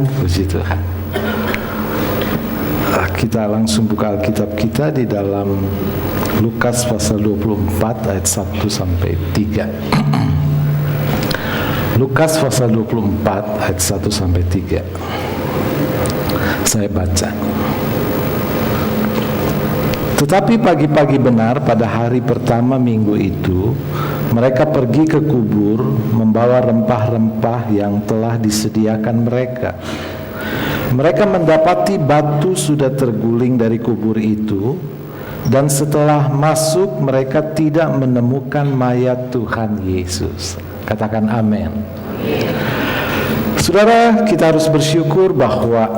Puji Tuhan. Kita langsung buka Alkitab kita di dalam Lukas pasal 24 ayat 1 sampai 3. Lukas pasal 24 ayat 1 sampai 3. Saya baca. Tetapi pagi-pagi benar pada hari pertama minggu itu, mereka pergi ke kubur membawa rempah-rempah yang telah disediakan mereka. Mereka mendapati batu sudah terguling dari kubur itu, dan setelah masuk mereka tidak menemukan mayat Tuhan Yesus. Katakan amin. Saudara, kita harus bersyukur bahwa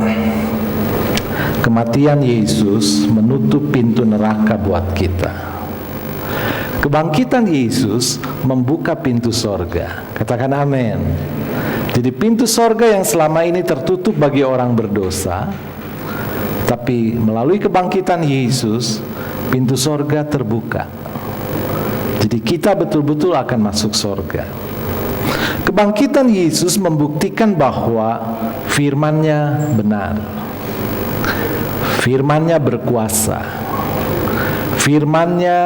kematian Yesus menutup pintu neraka buat kita. Kebangkitan Yesus membuka pintu sorga. Katakan amin. Jadi pintu sorga yang selama ini tertutup bagi orang berdosa, tapi melalui kebangkitan Yesus, pintu sorga terbuka. Jadi kita betul-betul akan masuk sorga. Kebangkitan Yesus membuktikan bahwa firman-Nya benar. Firman-Nya berkuasa. Firman-Nya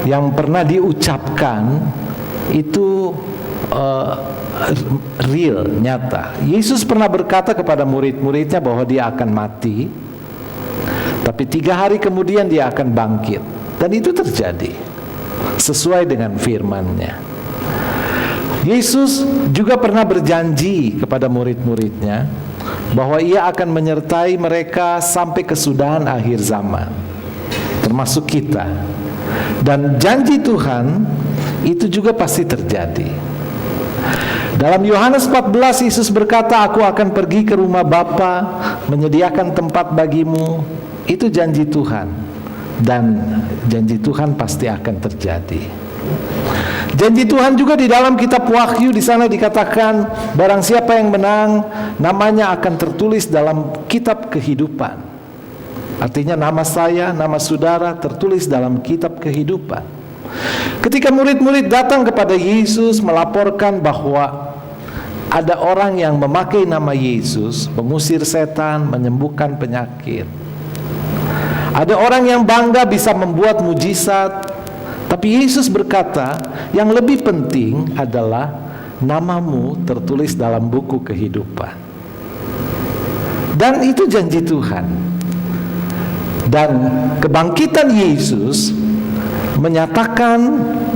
yang pernah diucapkan itu real, nyata. Yesus pernah berkata kepada murid-muridnya bahwa dia akan mati, tapi 3 hari kemudian dia akan bangkit. Dan itu terjadi sesuai dengan firman-Nya. Yesus juga pernah berjanji kepada murid-muridnya bahwa ia akan menyertai mereka sampai kesudahan akhir zaman, termasuk kita. Dan janji Tuhan itu juga pasti terjadi. Dalam Yohanes 14 Yesus berkata, "Aku akan pergi ke rumah Bapa menyediakan tempat bagimu." Itu janji Tuhan, dan janji Tuhan pasti akan terjadi. Janji Tuhan juga di dalam kitab Wahyu, di sana dikatakan, barang siapa yang menang, namanya akan tertulis dalam kitab kehidupan. Artinya nama saya, nama saudara tertulis dalam kitab kehidupan. Ketika murid-murid datang kepada Yesus melaporkan bahwa ada orang yang memakai nama Yesus, mengusir setan, menyembuhkan penyakit. Ada orang yang bangga bisa membuat mujizat, tapi Yesus berkata, yang lebih penting adalah namamu tertulis dalam buku kehidupan. Dan itu janji Tuhan. Dan kebangkitan Yesus menyatakan,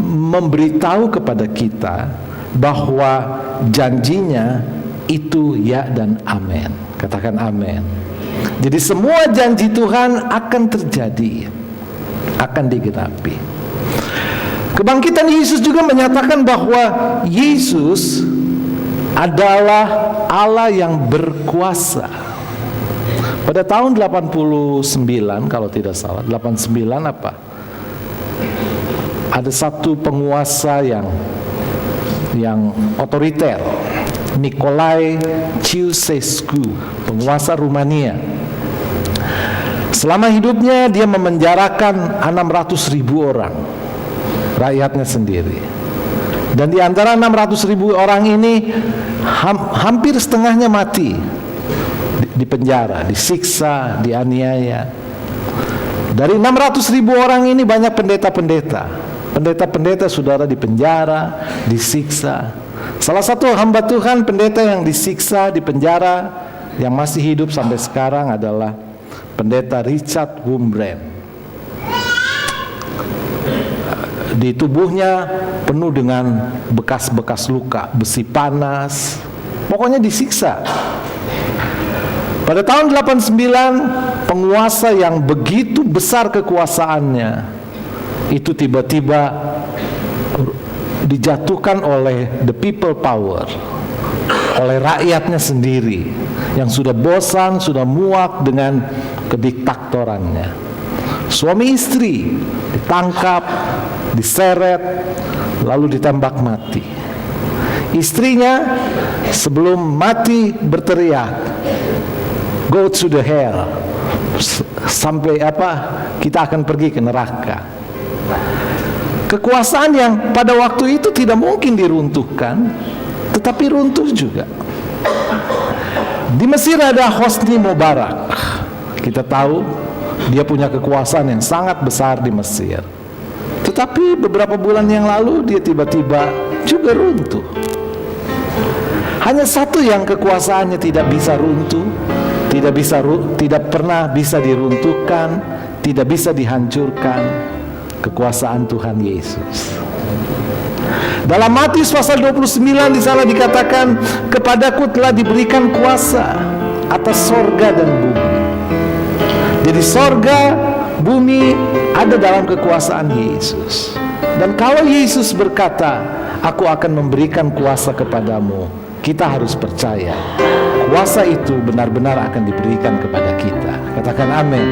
memberitahu kepada kita bahwa janjinya itu ya dan amin. Katakan amin. Jadi semua janji Tuhan akan terjadi, akan digenapi. Kebangkitan Yesus juga menyatakan bahwa Yesus adalah Allah yang berkuasa. Pada tahun 89 kalau tidak salah, 89 apa? Ada satu penguasa yang otoriter, Nicolae Ceausescu, penguasa Rumania. Selama hidupnya dia memenjarakan 600.000 orang, rakyatnya sendiri. Dan di antara 600.000 orang ini hampir setengahnya mati di penjara, disiksa, dianiaya. Dari 600.000 orang ini banyak pendeta-pendeta. Pendeta-pendeta saudara di penjara, disiksa. Salah satu hamba Tuhan pendeta yang disiksa di penjara yang masih hidup sampai sekarang adalah pendeta Richard Wurmbrand. Di tubuhnya penuh dengan bekas-bekas luka, besi panas, pokoknya disiksa. Pada tahun 89, penguasa yang begitu besar kekuasaannya itu tiba-tiba dijatuhkan oleh the people power, oleh rakyatnya sendiri yang sudah bosan, sudah muak dengan kediktatorannya. Suami istri ditangkap, diseret, lalu ditembak mati. Istrinya sebelum mati berteriak, "Go to the hell." Sampai kita akan pergi ke neraka. Kekuasaan yang pada waktu itu tidak mungkin diruntuhkan, tetapi runtuh juga. Di Mesir ada Hosni Mubarak. Kita tahu dia punya kekuasaan yang sangat besar di Mesir. Tetapi beberapa bulan yang lalu dia tiba-tiba juga runtuh. Hanya satu yang kekuasaannya tidak bisa runtuh, tidak pernah bisa diruntuhkan, tidak bisa dihancurkan, kekuasaan Tuhan Yesus. Dalam Matius pasal 29 di sana dikatakan, kepadaku telah diberikan kuasa atas sorga dan bumi. Jadi sorga, bumi ada dalam kekuasaan Yesus. Dan kalau Yesus berkata, aku akan memberikan kuasa kepadamu, kita harus percaya kuasa itu benar-benar akan diberikan kepada kita. Katakan amin.